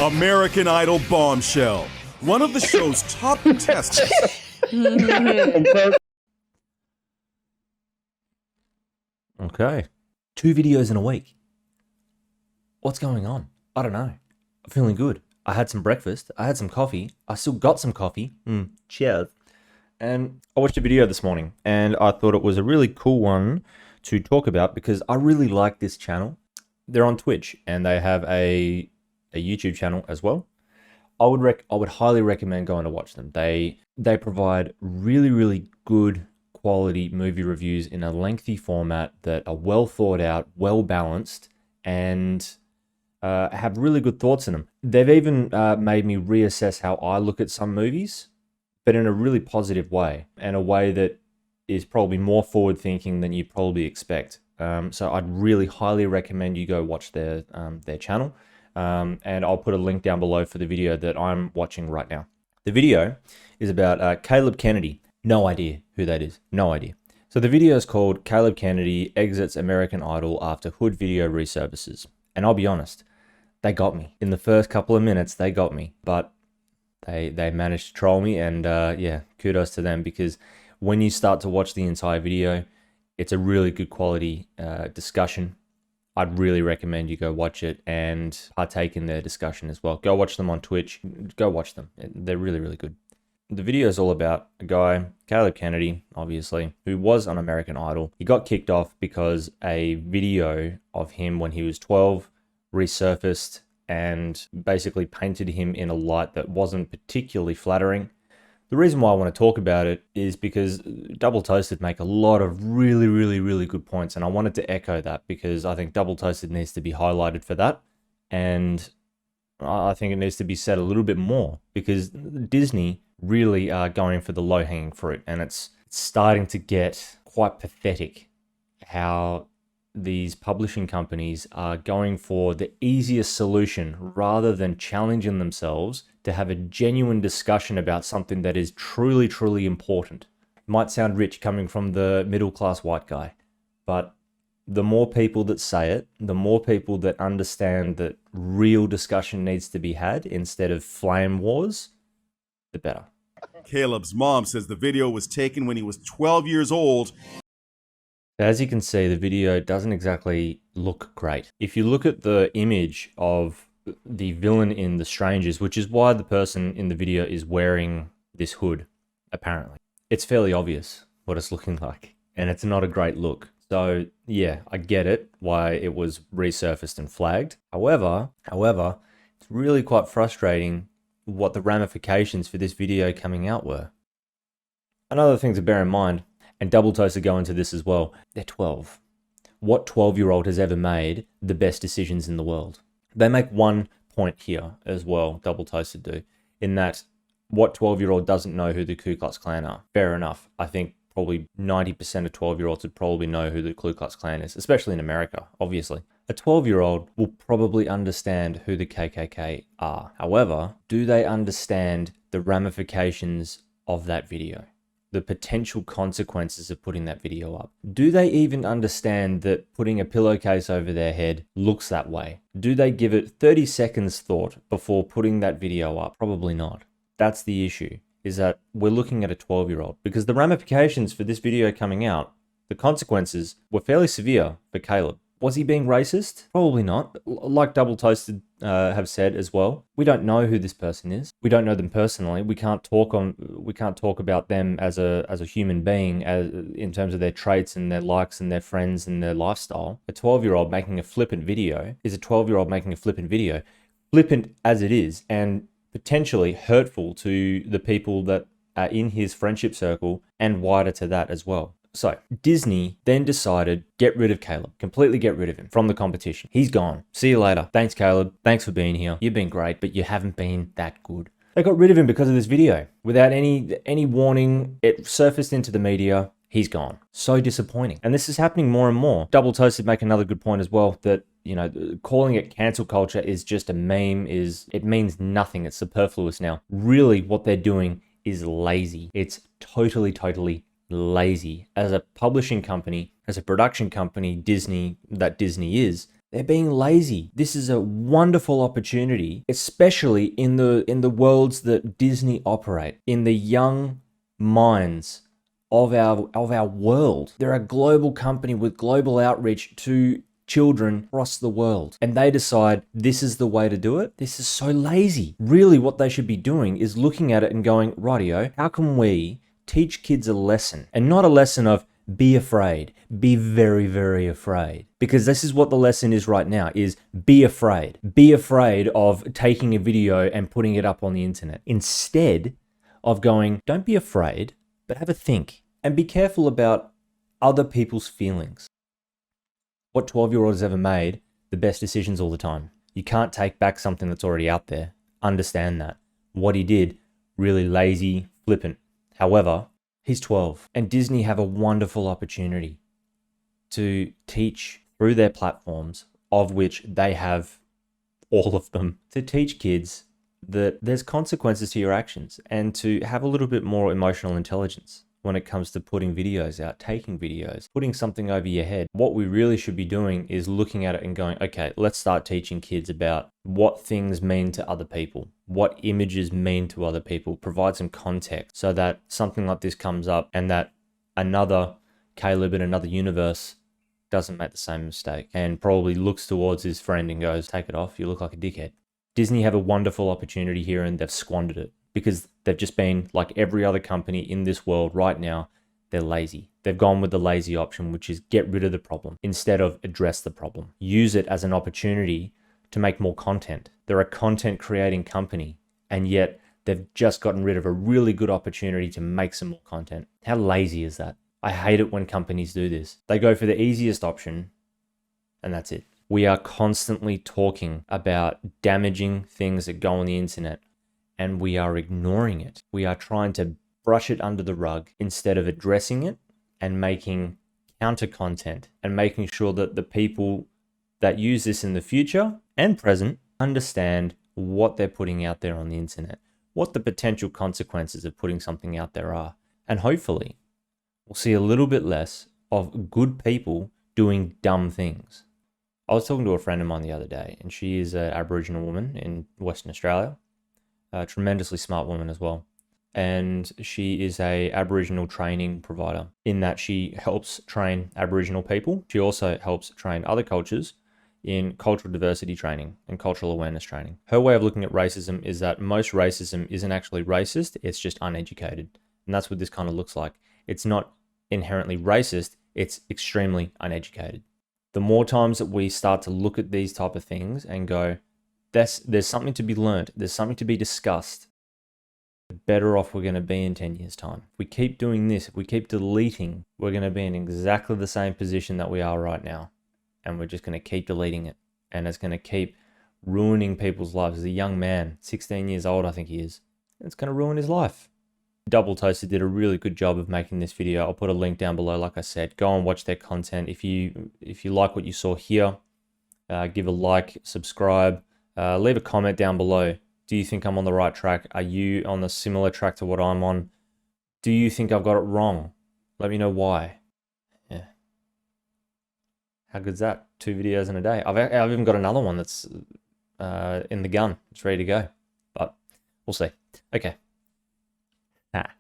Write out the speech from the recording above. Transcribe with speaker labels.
Speaker 1: American Idol bombshell. One of the show's top contestants.
Speaker 2: Okay. 2 videos in a week. What's going on? I don't know. I'm feeling good. I had some breakfast. I had some coffee. I still got some coffee. Cheers. And I watched a video this morning and I thought it was a really cool one to talk about because I really like this channel. They're on Twitch and they have a YouTube channel as well. I would highly recommend going to watch them. They provide really good quality movie reviews in a lengthy format that are well thought out, well balanced, and have really good thoughts in them. They've even made me reassess how I look at some movies, but in a really positive way, and a way that is probably more forward thinking than you probably expect. So I'd really highly recommend you go watch their channel. And I'll put a link down below for the video that I'm watching right now. The video is about Caleb Kennedy. No idea who that is. No idea. So the video is called Caleb Kennedy Exits American Idol After Hood Video Resurfaces. And I'll be honest, they got me. In the first couple of minutes, they got me. But they managed to troll me, and yeah, kudos to them, because when you start to watch the entire video, it's a really good quality discussion. I'd really recommend you go watch it and partake in their discussion as well. Go watch them on Twitch. Go watch them. They're really good. The video is all about a guy, Caleb Kennedy, obviously, who was on American Idol. He got kicked off because a video of him when he was 12 resurfaced and basically painted him in a light that wasn't particularly flattering. The reason why I want to talk about it is because Double Toasted make a lot of really good points, and I wanted to echo that because I think Double Toasted needs to be highlighted for that, and I think it needs to be said a little bit more because Disney really are going for the low-hanging fruit, and it's starting to get quite pathetic how these publishing companies are going for the easiest solution rather than challenging themselves to have a genuine discussion about something that is truly important. Might sound rich coming from the middle-class white guy, but the more people that say it, the more people that understand that real discussion needs to be had instead of flame wars, the better.
Speaker 1: Caleb's mom says the video was taken when he was 12 years old.
Speaker 2: As you can see, the video doesn't exactly look great. If you look at the image of the villain in The Strangers, which is why the person in the video is wearing this hood, apparently, it's fairly obvious what it's looking like, and it's not a great look. So yeah, I get it, why it was resurfaced and flagged. However, it's really quite frustrating what the ramifications for this video coming out were. Another thing to bear in mind, and Double Toasted go into this as well, they're 12. What 12-year-old has ever made the best decisions in the world? They make one point here as well, Double Toasted do, in that what 12-year-old doesn't know who the Ku Klux Klan are? Fair enough. I think probably 90% of 12-year-olds would probably know who the Ku Klux Klan is, especially in America, obviously. A 12-year-old will probably understand who the KKK are. However, do they understand the ramifications of that video? The potential consequences of putting that video up? Do they even understand that putting a pillowcase over their head looks that way? Do they give it 30 seconds thought before putting that video up? Probably not. That's the issue, is that we're looking at a 12-year-old, because the ramifications for this video coming out, the consequences were fairly severe for Caleb. Was he being racist? Probably not. Like Double Toasted have said as well, we don't know who this person is. We don't know them personally. We can't talk about them as a human being, in terms of their traits and their likes and their friends and their lifestyle. A 12-year-old making a flippant video is a 12-year-old making a flippant video, flippant as it is, and potentially hurtful to the people that are in his friendship circle and wider to that as well. So Disney then decided, get rid of Caleb, completely get rid of him from the competition. He's gone. See you later. Thanks, Caleb. Thanks for being here. You've been great, but you haven't been that good. They got rid of him because of this video. Without any warning, it surfaced into the media. He's gone. So disappointing. And this is happening more and more. Double Toasted make another good point as well, that, you know, calling it cancel culture is just a meme, it means nothing. It's superfluous now. Really, what they're doing is lazy. It's totally lazy. As a publishing company, as a production company, Disney is, They're being lazy. This is a wonderful opportunity, especially in the worlds that Disney operate, in the young minds of our world. They're a global company with global outreach to children across the world. And they decide this is the way to do it. This is so lazy. Really, what they should be doing is looking at it and going, rightio, how can we teach kids a lesson? And not a lesson of be afraid, be very, very afraid. Because this is what the lesson is right now, is be afraid. Be afraid of taking a video and putting it up on the internet. Instead of going, don't be afraid, but have a think. And be careful about other people's feelings. What 12-year-old has ever made the best decisions all the time? You can't take back something that's already out there. Understand that. What he did, really lazy, flippant. However, he's 12, and Disney have a wonderful opportunity to teach through their platforms, of which they have all of them, to teach kids that there's consequences to your actions and to have a little bit more emotional intelligence when it comes to putting videos out, taking videos, putting something over your head. What we really should be doing is looking at it and going, okay, let's start teaching kids about what things mean to other people, what images mean to other people, provide some context so that something like this comes up and that another Caleb in another universe doesn't make the same mistake and probably looks towards his friend and goes, take it off, you look like a dickhead. Disney have a wonderful opportunity here and they've squandered it because they've just been like every other company in this world right now. They're lazy. They've gone with the lazy option, which is get rid of the problem instead of address the problem. Use it as an opportunity to make more content. They're a content creating company, and yet they've just gotten rid of a really good opportunity to make some more content. How lazy is that? I hate it when companies do this. They go for the easiest option and that's it. We are constantly talking about damaging things that go on the internet and we are ignoring it. We are trying to brush it under the rug instead of addressing it and making counter content and making sure that the people that use this in the future and present understand what they're putting out there on the internet, what the potential consequences of putting something out there are. And hopefully we'll see a little bit less of good people doing dumb things. I was talking to a friend of mine the other day, and she is an Aboriginal woman in Western Australia, a tremendously smart woman as well. And she is a Aboriginal training provider in that she helps train Aboriginal people. She also helps train other cultures in cultural diversity training and cultural awareness training. Her way of looking at racism is that most racism isn't actually racist, it's just uneducated. And that's what this kind of looks like. It's not inherently racist, it's extremely uneducated. The more times that we start to look at these type of things and go, there's something to be learned, there's something to be discussed, the better off we're going to be in 10 years' time. If we keep doing this, if we keep deleting, we're going to be in exactly the same position that we are right now. And we're just going to keep deleting it. And it's going to keep ruining people's lives. As a young man, 16 years old, I think he is, it's going to ruin his life. Double Toasted did a really good job of making this video. I'll put a link down below. Like I said, go and watch their content. If you like what you saw here, give a like, subscribe, leave a comment down below. Do you think I'm on the right track? Are you on a similar track to what I'm on? Do you think I've got it wrong? Let me know why. Yeah. How good's that? 2 videos in a day. I've even got another one that's in the gun. It's ready to go. But we'll see. Okay. Ah.